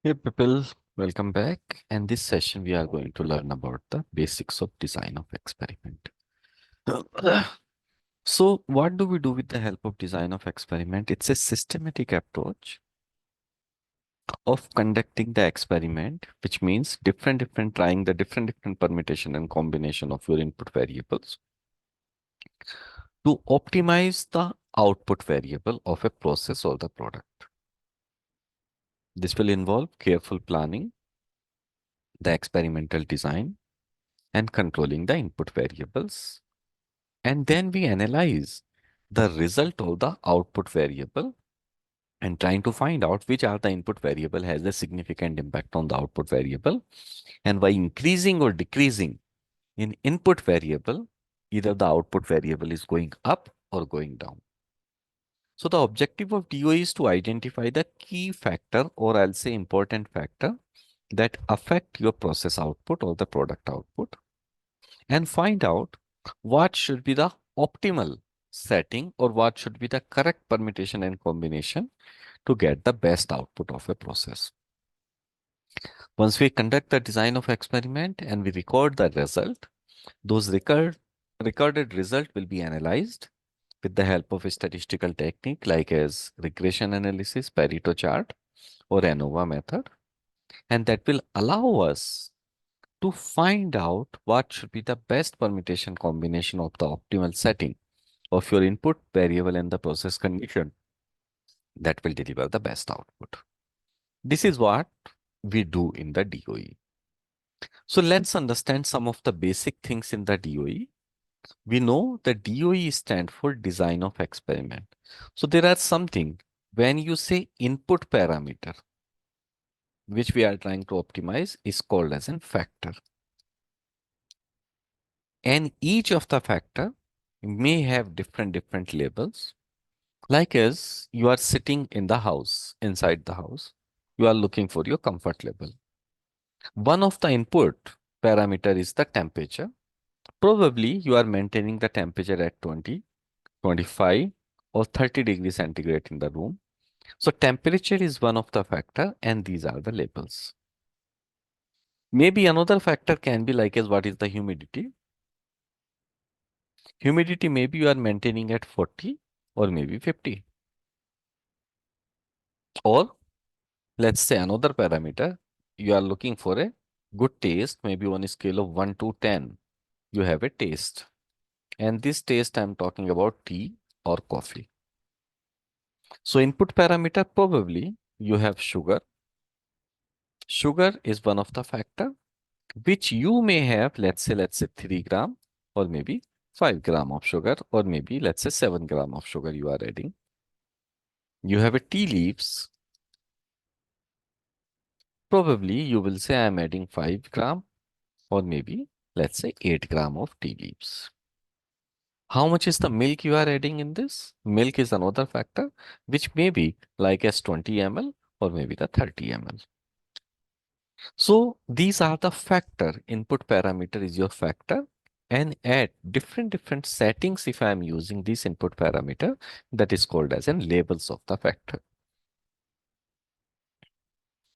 Hey people, welcome back. And this session we are going to learn about the basics of design of experiment. So what do we do with the help of design of experiment? It's a systematic approach of conducting the experiment, which means trying the different permutation and combination of your input variables to optimize the output variable of a process or the product. This will involve careful planning, the experimental design, and controlling the input variables. And then we analyze the result of the output variable and trying to find out which are the input variable has a significant impact on the output variable. And by increasing or decreasing in input variable, either the output variable is going up or going down. So the objective of DOE is to identify the key factor, or I'll say important factor, that affect your process output or the product output, and find out what should be the optimal setting or what should be the correct permutation and combination to get the best output of a process. Once we conduct the design of experiment and we record the result, those recorded result will be analyzed with the help of a statistical technique like as regression analysis, Pareto chart, or ANOVA method, and that will allow us to find out what should be the best permutation combination of the optimal setting of your input variable and the process condition that will deliver the best output. This is what we do in the DOE. So let's understand some of the basic things in the DOE. We know the DOE stands for design of experiment. So there are something when you say input parameter, which we are trying to optimize, is called as a factor. And each of the factor may have different labels. Like as you are sitting in the house, inside the house, you are looking for your comfort level. One of the input parameter is the temperature. Probably you are maintaining the temperature at 20, 25 or 30 degrees centigrade in the room. So temperature is one of the factor and these are the labels. Maybe another factor can be like as what is the humidity. Humidity maybe you are maintaining at 40 or maybe 50. Or let's say another parameter, you are looking for a good taste, maybe on a scale of 1 to 10, you have a taste. And this taste I'm talking about tea or coffee. So input parameter, probably you have sugar. Sugar is one of the factor which you may have, let's say 3 gram or maybe 5 gram of sugar, or maybe let's say 7 gram of sugar you are adding. You have a tea leaves. Probably you will say I'm adding 5 gram or maybe let's say 8 gram of tea leaves. How much is the milk you are adding in this? Milk is another factor which may be like as 20 ml or maybe the 30 ml. So these are the factor. Input parameter is your factor, and at different settings, if I am using this input parameter, that is called as in labels of the factor.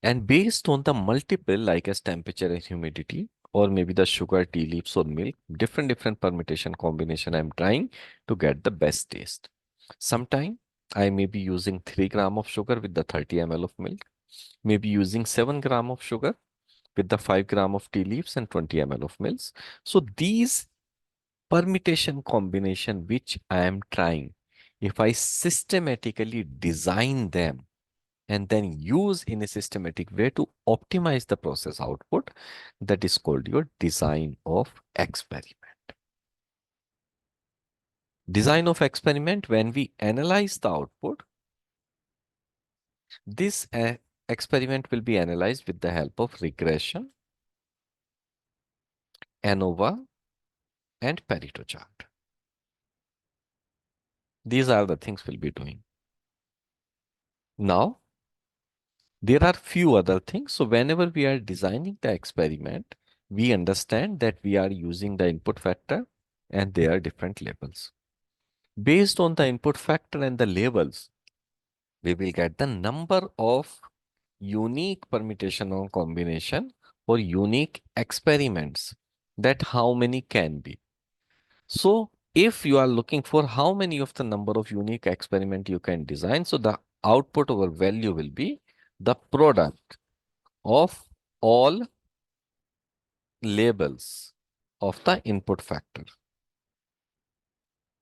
And based on the multiple like as temperature and humidity, or maybe the sugar, tea leaves or milk, different permutation combination I'm trying to get the best taste. Sometime I may be using 3 gram of sugar with the 30 ml of milk, maybe using 7 gram of sugar with the 5 gram of tea leaves and 20 ml of milk. So these permutation combination which I am trying, if I systematically design them and then use in a systematic way to optimize the process output, that is called your design of experiment. Design of experiment, when we analyze the output, this experiment will be analyzed with the help of regression, ANOVA, and Pareto chart. These are the things we'll be doing. Now, there are few other things. So whenever we are designing the experiment, we understand that we are using the input factor and there are different labels. Based on the input factor and the labels, we will get the number of unique permutation or combination or unique experiments, that how many can be. So if you are looking for how many of the number of unique experiment you can design, so the output or value will be the product of all labels of the input factor.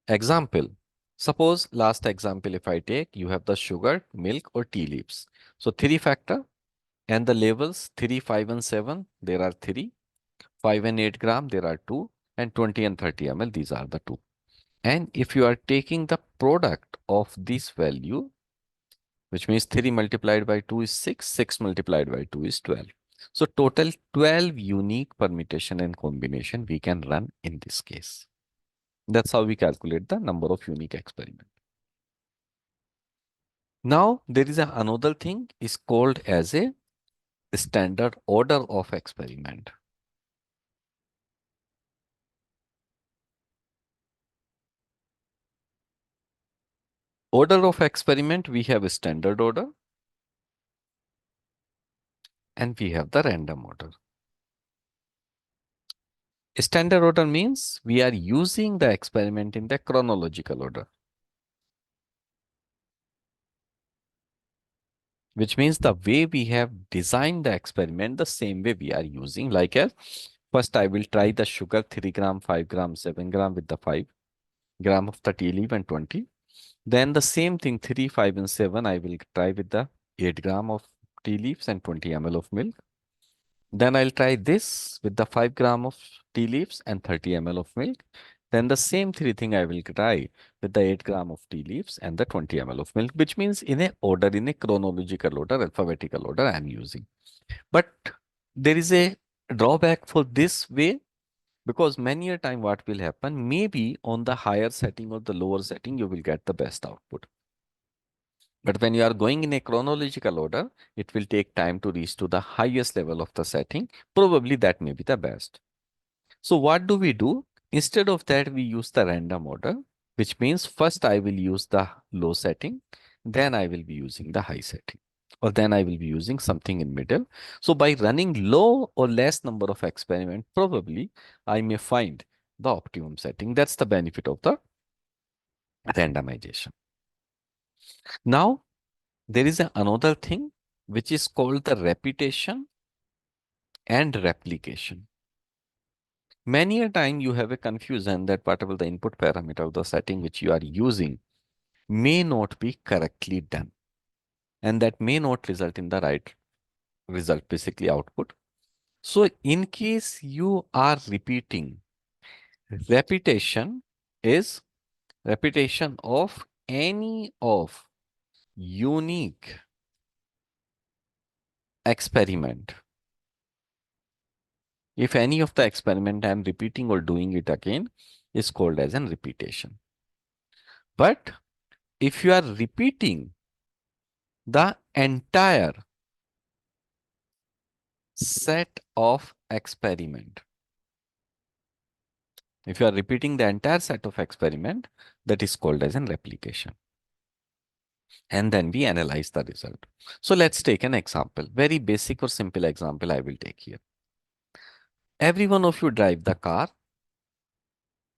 Example, suppose last example if I take, you have the sugar, milk or tea leaves. So three factor and the labels 3, 5 and 7, there are 3, 5 and 8 gram, there are 2 and 20 and 30 ml, these are the 2. And if you are taking the product of this value, which means 3 multiplied by 2 is 6, 6 multiplied by 2 is 12. So total 12 unique permutation and combination we can run in this case. That's how we calculate the number of unique experiments. Now there is another thing is called as a standard order of experiment. Order of experiment, we have a standard order and we have the random order. Standard order means we are using the experiment in the chronological order, which means the way we have designed the experiment, the same way we are using. Like as first I will try the sugar 3 gram, 5 gram, 7 gram with the 5 gram of the tea leaf and 20. Then the same thing 3, 5 and 7 I will try with the 8 gram of tea leaves and 20 ml of milk. Then I'll try this with the 5 gram of tea leaves and 30 ml of milk. Then the same three thing I will try with the 8 gram of tea leaves and the 20 ml of milk, which means in a order, in a chronological order, alphabetical order I am using. But there is a drawback for this way, because many a time what will happen, maybe on the higher setting or the lower setting, you will get the best output. But when you are going in a chronological order, it will take time to reach to the highest level of the setting. Probably that may be the best. So what do we do? Instead of that, we use the random order, which means first I will use the low setting, then I will be using the high setting, or then I will be using something in middle. So by running low or less number of experiment, probably I may find the optimum setting. That's the benefit of the randomization. Now, there is another thing which is called the repetition and replication. Many a time you have a confusion that whatever the input parameter of the setting which you are using may not be correctly done, and that may not result in the right result, basically output. So in case you are repeating, repetition is repetition of any of unique experiment. If any of the experiment I am repeating or doing it again is called as an repetition. But if you are repeating the entire set of experiment, if you are repeating the entire set of experiment, that is called as an replication. And then we analyze the result. So let's take an example. Very basic or simple example I will take here. Every one of you drive the car,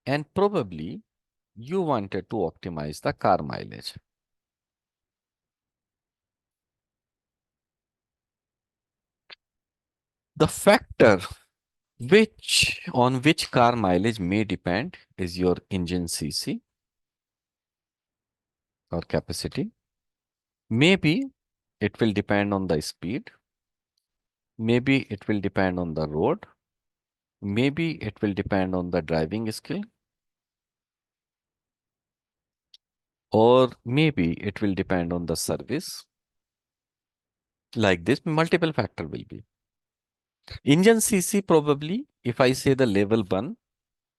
and probably you wanted to optimize the car mileage. The factor on which car mileage may depend is your engine cc or capacity. Maybe it will depend on the speed. Maybe it will depend on the road. Maybe it will depend on the driving skill. Or maybe it will depend on the service. Like this, multiple factor will be. Engine cc probably, if I say the level 1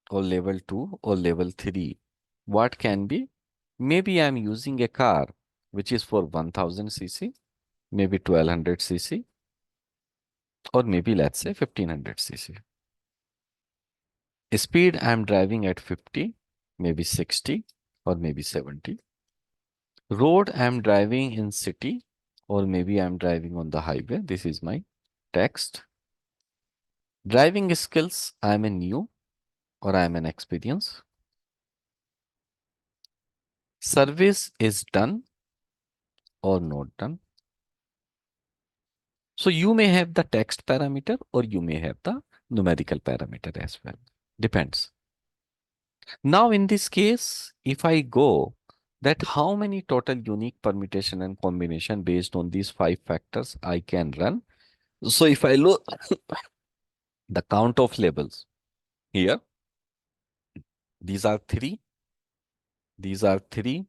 or level 2 or level 3, what can be? Maybe I'm using a car which is for 1000 cc, maybe 1200 cc, or maybe let's say 1500 cc. Speed I'm driving at 50, maybe 60, or maybe 70. Road I'm driving in city or maybe I'm driving on the highway. This is my text. Driving skills, I'm a new or I'm an experience. Service is done or not done. So you may have the text parameter or you may have the numerical parameter as well. Depends. Now in this case, if I go that how many total unique permutation and combination based on these 5 factors I can run. So if I look the count of labels here, these are 3, these are 3,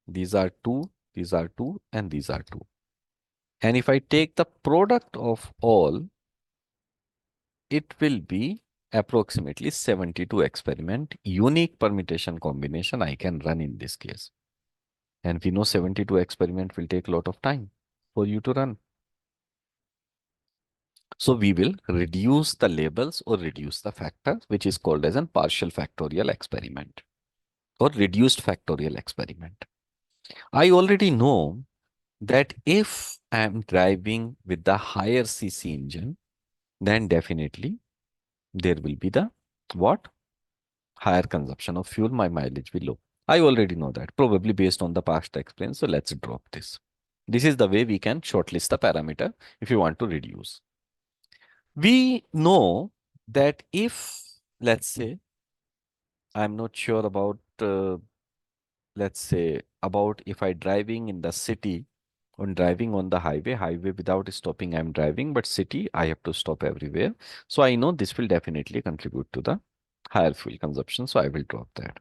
these are 2, these are 2, and these are 2. And if I take the product of all, it will be approximately 72 experiment unique permutation combination I can run in this case. And we know 72 experiment will take a lot of time for you to run. So we will reduce the labels or reduce the factors, which is called as a partial factorial experiment or reduced factorial experiment. I already know that if I'm driving with the higher CC engine, then definitely there will be the what? Higher consumption of fuel, my mileage will low. I already know that, probably based on the past experience. So let's drop this. This is the way we can shortlist the parameter if you want to reduce. We know that if, let's say, I'm not sure about, let's say, about if I driving in the city, on driving on the highway without stopping, I'm driving, but city, I have to stop everywhere. So I know this will definitely contribute to the higher fuel consumption. So I will drop that.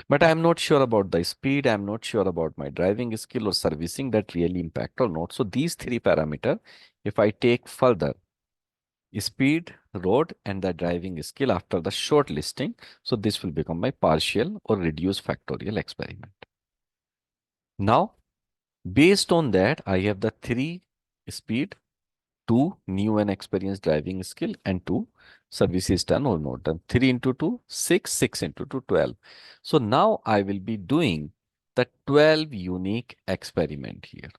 But I'm not sure about the speed. I'm not sure about my driving skill or servicing that really impact or not. So these 3 parameters, if I take further, speed, road, and the driving skill after the short listing. So this will become my partial or reduced factorial experiment. Now, based on that, I have the 3 speed, 2 new and experienced driving skill, and 2 services done or not done. 3 into 2, 6, 6 into 2, 12. So now I will be doing the 12 unique experiment here.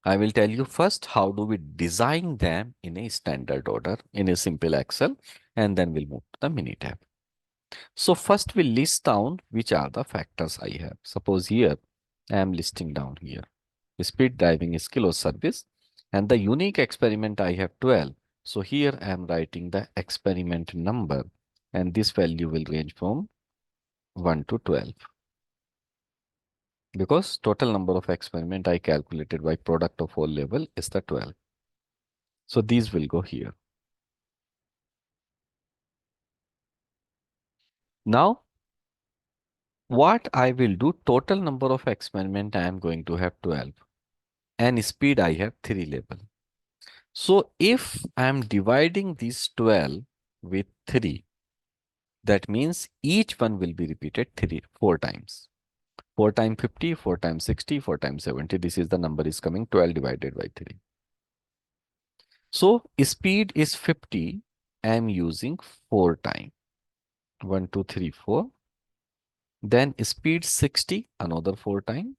I will tell you first how do we design them in a standard order in a simple Excel, and then we'll move to the mini tab. So first we'll list down which are the factors I have. Suppose here I am listing down here speed, driving skill or service, and the unique experiment I have 12. So here I am writing the experiment number, and this value will range from 1 to 12 because total number of experiment I calculated by product of all level is the 12. So these will go here. Now, what I will do, total number of experiment I am going to have 12 and speed I have 3 label. So if I am dividing these 12 with 3, that means each one will be repeated 4 times. 4 times 50, 4 times 60, 4 times 70. This is the number is coming 12 divided by 3. So speed is 50. I am using 4 times. 1, 2, 3, 4. Then speed 60, another 4 times.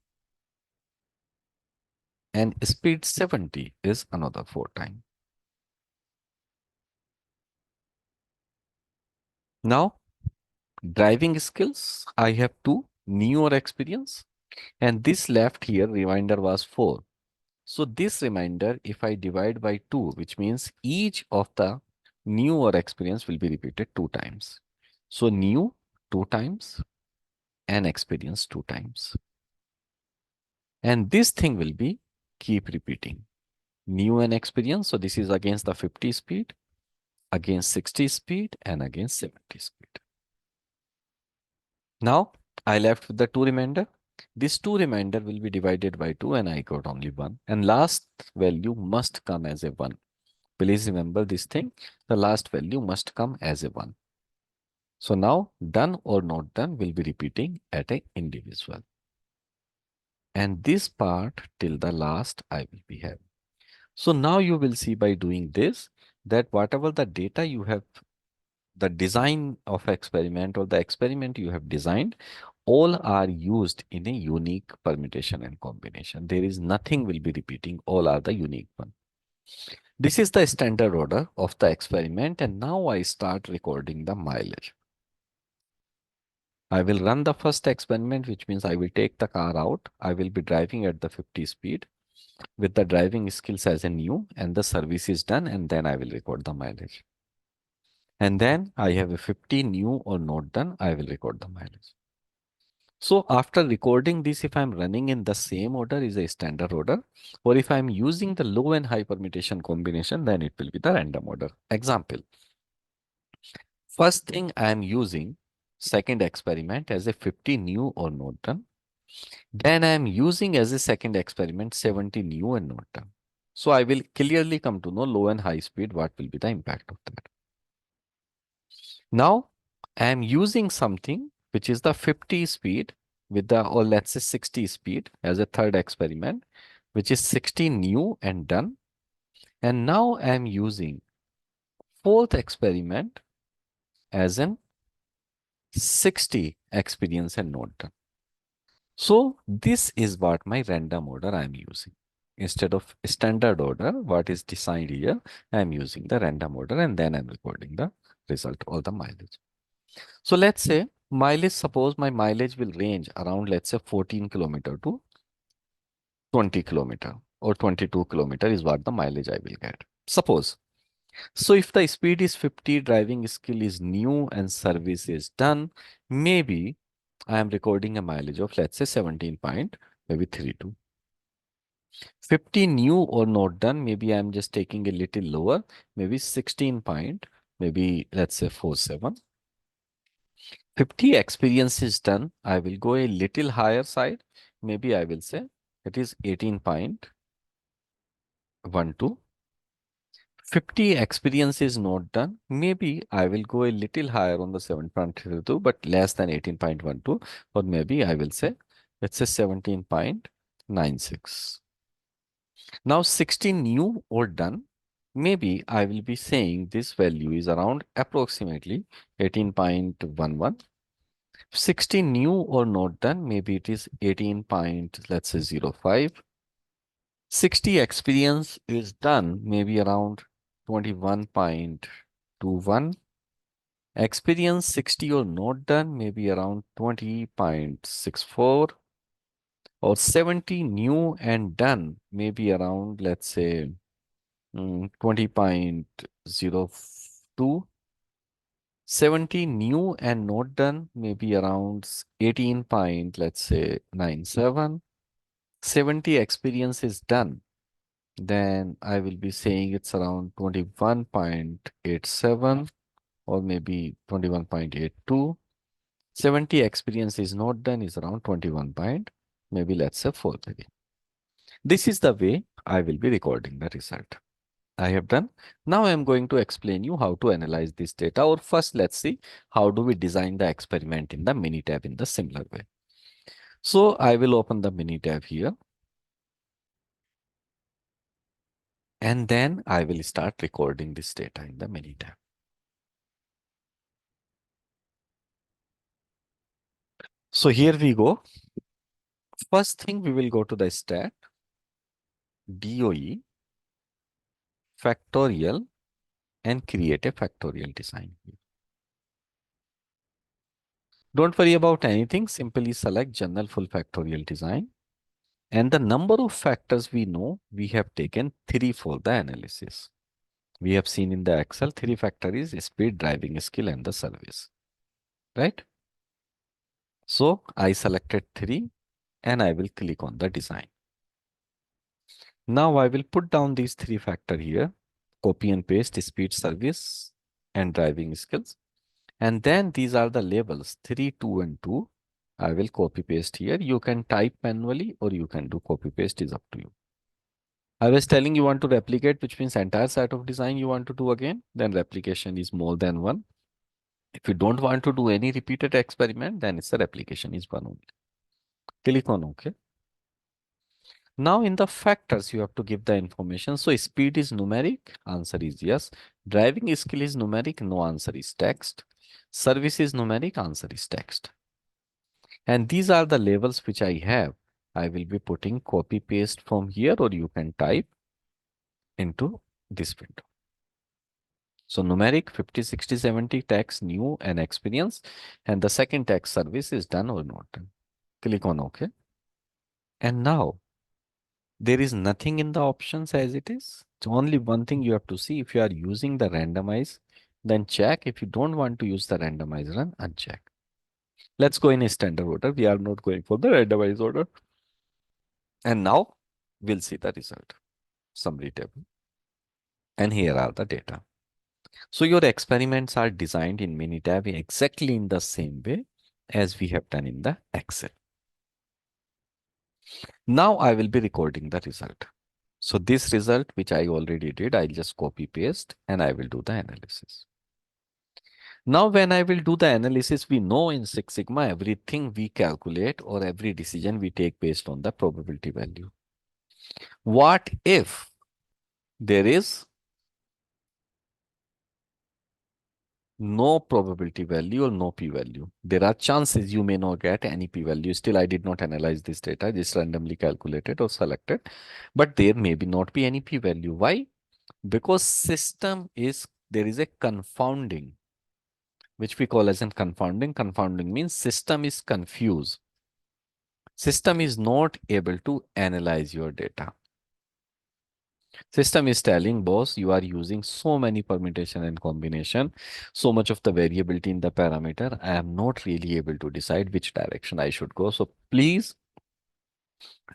And speed 70 is another 4 times. Now, driving skills, I have 2, new or experience. And this left here, reminder was 4. So this reminder, if I divide by 2, which means each of the new or experience will be repeated 2 times. So new 2 times and experience 2 times. And this thing will be keep repeating. New and experience. So this is against the 50 speed, against 60 speed, and against 70 speed. Now I left with the 2 remainder. This 2 remainder will be divided by 2 and I got only 1. And last value must come as a 1. Please remember this thing. The last value must come as a 1. So now done or not done will be repeating at an individual. And this part till the last I will be having. So now you will see by doing this that whatever the data you have the design of experiment or the experiment you have designed, all are used in a unique permutation and combination. There is nothing will be repeating, all are the unique one. This is the standard order of the experiment, and now I start recording the mileage. I will run the first experiment, which means I will take the car out. I will be driving at the 50 speed with the driving skills as a new, and the service is done, and then I will record the mileage. And then I have a 50 new or not done, I will record the mileage. So after recording this, if I'm running in the same order is a standard order, or if I'm using the low and high permutation combination, then it will be the random order. Example, first thing I'm using second experiment as a 50 new or not done. Then I'm using as a second experiment 70 new and not done. So I will clearly come to know low and high speed, what will be the impact of that. Now I am using something which is the 50 speed with the, or let's say 60 speed as a third experiment, which is 60 new and done. And now I am using fourth experiment as an 60 experience and not done. So this is what my random order I am using. Instead of standard order, what is designed here, I am using the random order, and then I'm recording the result or the mileage. So let's say mileage, suppose my mileage will range around, let's say 14 kilometer to 20 kilometer or 22 kilometer is what the mileage I will get. Suppose. So if the speed is 50, driving skill is new and service is done, maybe I am recording a mileage of, let's say 17 point, maybe 32. 50 new or not done, maybe I'm just taking a little lower, maybe 16 point, maybe let's say 47. 50 experience is done, I will go a little higher side. Maybe I will say it is 18.12. 50 experience is not done. Maybe I will go a little higher on the 7.32, but less than 18.12, or maybe I will say, let's say 17.96. Now 16 new or done. Maybe I will be saying this value is around approximately 18.11. 60 new or not done, maybe it is 18 point, let's say 05. 60 experience is done, maybe around 21.21. Experience 60 or not done, maybe around 20.64. Or 70 new and done, maybe around, let's say, 20.02. 70 new and not done, maybe around 18 point, let's say 97. 70 experience is done, then I will be saying it's around 21.87 or maybe 21.82. 70 experience is not done is around 21 point, maybe let's say 4 maybe. This is the way I will be recording the result. I have done. Now I am going to explain you how to analyze this data. Or first, let's see how do we design the experiment in the Minitab in the similar way. So I will open the Minitab here. And then I will start recording this data in the Minitab. So here we go. First thing, we will go to the stat, DOE, factorial, and create a factorial design. Don't worry about anything. Simply select general full factorial design. And the number of factors we know, we have taken 3 for the analysis. We have seen in the Excel, 3 factor is speed, driving skill, and the service, right? So I selected 3 and I will click on the design. Now I will put down these 3 factor here, copy and paste speed, service, and driving skills. And then these are the labels 3, 2, and 2. I will copy paste here. You can type manually or you can do copy paste, is up to you. I was telling you want to replicate, which means entire set of design you want to do again, then replication is more than 1. If you don't want to do any repeated experiment, then it's the replication is 1 only. Click on OK. Now in the factors, you have to give the information. So speed is numeric, answer is yes. Driving skill is numeric, no, answer is text. Service is numeric, answer is text. And these are the labels which I have. I will be putting copy paste from here, or you can type into this window. So numeric 50, 60, 70 tax new and experience. And the second tax service is done or not done. Click on OK. And now there is nothing in the options as it is. It's only one thing you have to see. If you are using the randomize, then check. If you don't want to use the randomize run, uncheck. Let's go in a standard order. We are not going for the randomize order. And now we'll see the result. Summary table. And here are the data. So your experiments are designed in Minitab exactly in the same way as we have done in the Excel. Now I will be recording the result. So this result, which I already did, I'll just copy paste and I will do the analysis. Now when I will do the analysis, we know in Six Sigma, everything we calculate or every decision we take based on the probability value. What if there is no probability value or no p-value? There are chances you may not get any p-value. Still, I did not analyze this data, just randomly calculated or selected. But there may be not be any p-value. Why? Because there is a confounding, which we call as in confounding. Confounding means system is confused. System is not able to analyze your data. System is telling, boss, you are using so many permutation and combination, so much of the variability in the parameter. I am not really able to decide which direction I should go. So please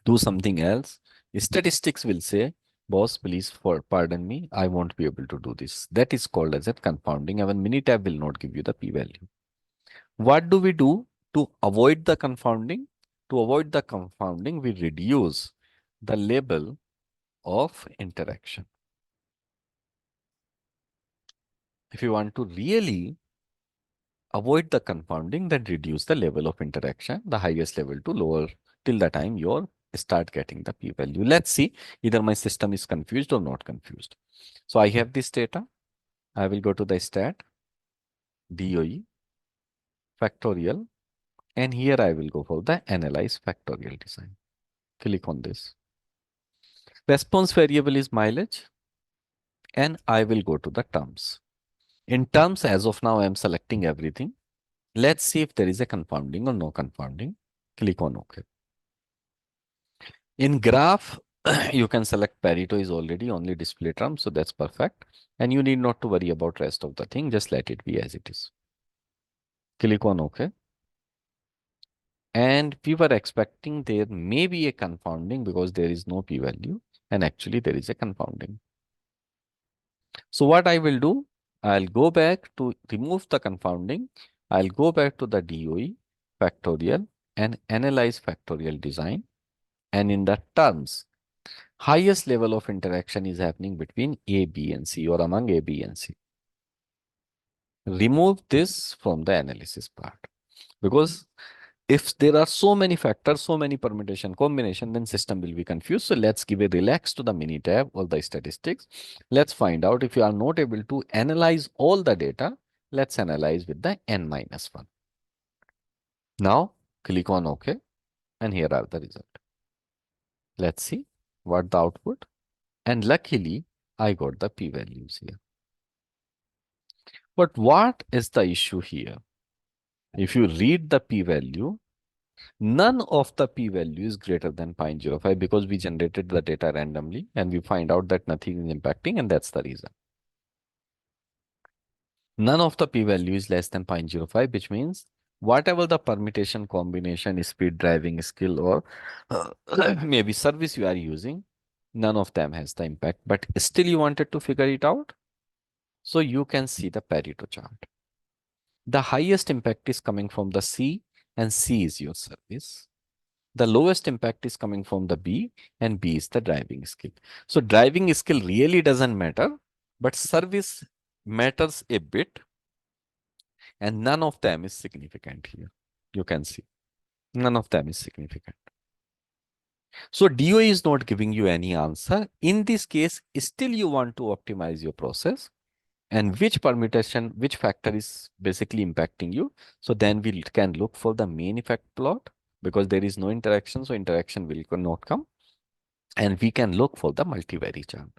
do something else. Statistics will say, boss, please pardon me. I won't be able to do this. That is called as a confounding. Even Minitab will not give you the p-value. What do we do to avoid the confounding? To avoid the confounding, we reduce the label of interaction. If you want to really avoid the confounding, then reduce the level of interaction, the highest level to lower till the time you start getting the p-value. Let's see either my system is confused or not confused. So I have this data. I will go to the stat, DOE, factorial, and here I will go for the analyze factorial design. Click on this. Response variable is mileage, and I will go to the terms. In terms, as of now, I am selecting everything. Let's see if there is a confounding or no confounding. Click on OK. In graph, you can select Pareto is already only display term, so that's perfect. And you need not to worry about rest of the thing. Just let it be as it is. Click on OK. And we were expecting there may be a confounding because there is no p-value, and actually there is a confounding. So what I will do, I'll go back to remove the confounding. I'll go back to the DOE factorial and analyze factorial design. And in the terms, highest level of interaction is happening between A, B, and C, or among A, B, and C. Remove this from the analysis part, because if there are so many factors, so many permutation combination, then system will be confused. So let's give a relax to the Minitab or the statistics. Let's find out if you are not able to analyze all the data. Let's analyze with the n-1. Now click on OK, and here are the result. Let's see what the output. And luckily, I got the p-values here. But what is the issue here? If you read the p-value, none of the p-value is greater than 0.05 because we generated the data randomly and we find out that nothing is impacting, and that's the reason. None of the p-value is less than 0.05, which means whatever the permutation, combination, speed, driving skill, or maybe service you are using, none of them has the impact. But still you wanted to figure it out. So you can see the Pareto chart. The highest impact is coming from the C, and C is your service. The lowest impact is coming from the B, and B is the driving skill. So driving skill really doesn't matter, but service matters a bit, and none of them is significant here. You can see none of them is significant. So DOE is not giving you any answer. In this case, still you want to optimize your process and which permutation, which factor is basically impacting you. So then we can look for the main effect plot because there is no interaction. So interaction will not come. And we can look for the multivariate chart.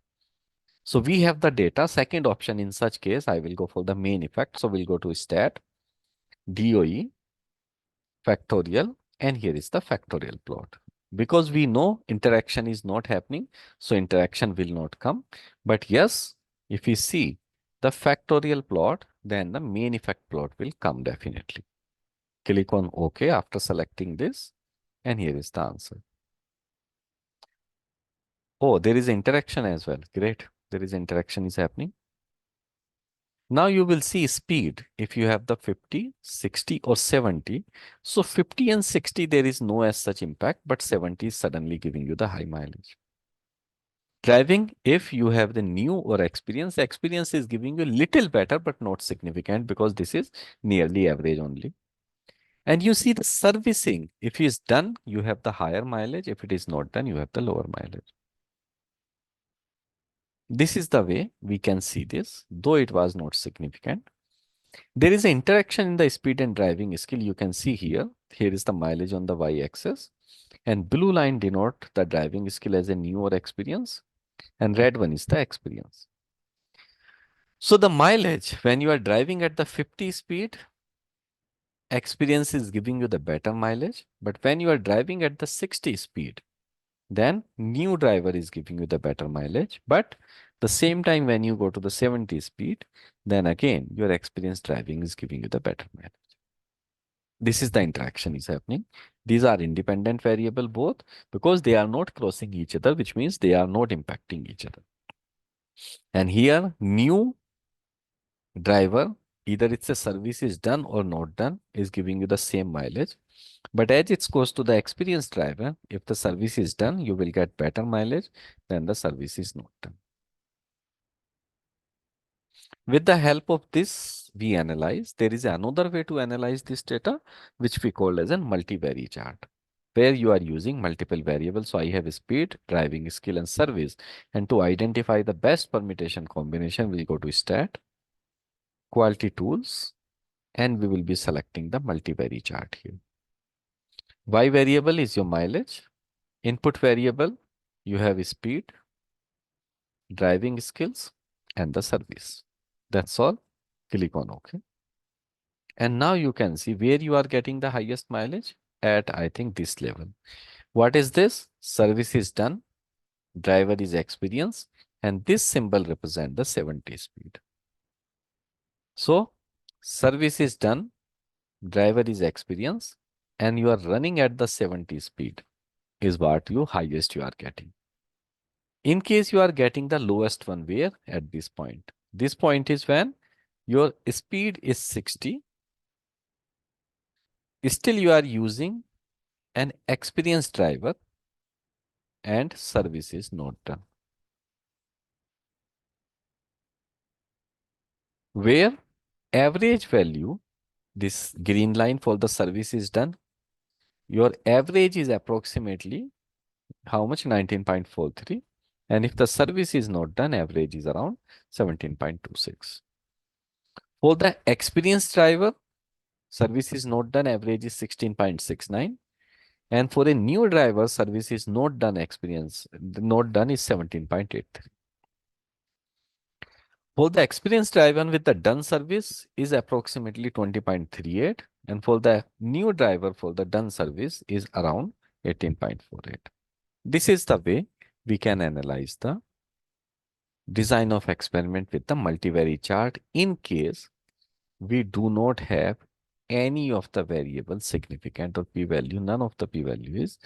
So we have the data. Second option in such case, I will go for the main effect. So we'll go to stat, DOE, factorial, and here is the factorial plot. Because we know interaction is not happening, so interaction will not come. But yes, if we see the factorial plot, then the main effect plot will come definitely. Click on OK after selecting this, and here is the answer. Oh, there is interaction as well. Great. There is interaction is happening. Now you will see speed if you have the 50, 60 or 70. So 50 and 60, there is no as such impact, but 70 is suddenly giving you the high mileage. Driving, if you have the new or experience is giving you little better, but not significant because this is nearly average only. And you see the servicing, if it is done, you have the higher mileage. If it is not done, you have the lower mileage. This is the way we can see this, though it was not significant. There is an interaction in the speed and driving skill. You can see here. Here is the mileage on the y-axis. And blue line denote the driving skill as a new or experience. And red one is the experience. So the mileage, when you are driving at the 50 speed, experience is giving you the better mileage. But when you are driving at the 60 speed, then new driver is giving you the better mileage. But the same time when you go to the 70 speed, then again your experience driving is giving you the better mileage. This is the interaction is happening. These are independent variable both because they are not crossing each other, which means they are not impacting each other. And here new driver, either it's a service is done or not done, is giving you the same mileage. But as it goes to the experienced driver, if the service is done, you will get better mileage than the service is not done. With the help of this, we analyze. There is another way to analyze this data, which we call as a multivariate chart, where you are using multiple variables. So I have speed, driving skill, and service. And to identify the best permutation combination, we go to stat, quality tools, and we will be selecting the multivariate chart here. Y variable is your mileage. Input variable, you have speed, driving skills, and the service. That's all. Click on OK. And now you can see where you are getting the highest mileage at, I think, this level. What is this? Service is done, driver is experienced, and this symbol represents the 70 speed. So service is done, driver is experienced, and you are running at the 70 speed is what you highest you are getting. In case you are getting the lowest one, where at this point? This point is when your speed is 60. Still you are using an experienced driver and service is not done. Where average value, this green line for the service is done, your average is approximately how much? 19.43. And if the service is not done, average is around 17.26. For the experienced driver, service is not done, average is 16.69. And for a new driver, service is not done, not done is 17.83. For the experienced driver with the done service is approximately 20.38. And for the new driver for the done service is around 18.48. This is the way we can analyze the design of experiment with the multivariate chart in case we do not have any of the variables significant or p-value, none of the p-value is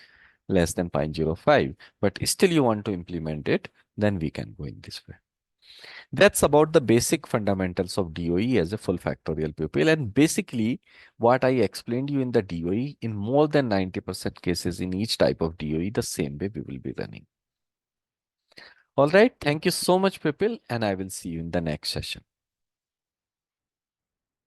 less than 0.05, but still you want to implement it, then we can go in this way. That's about the basic fundamentals of DOE as a full factorial pupil. And basically what I explained you in the DOE, in more than 90% cases in each type of DOE, the same way we will be running. All right. Thank you so much, people, and I will see you in the next session.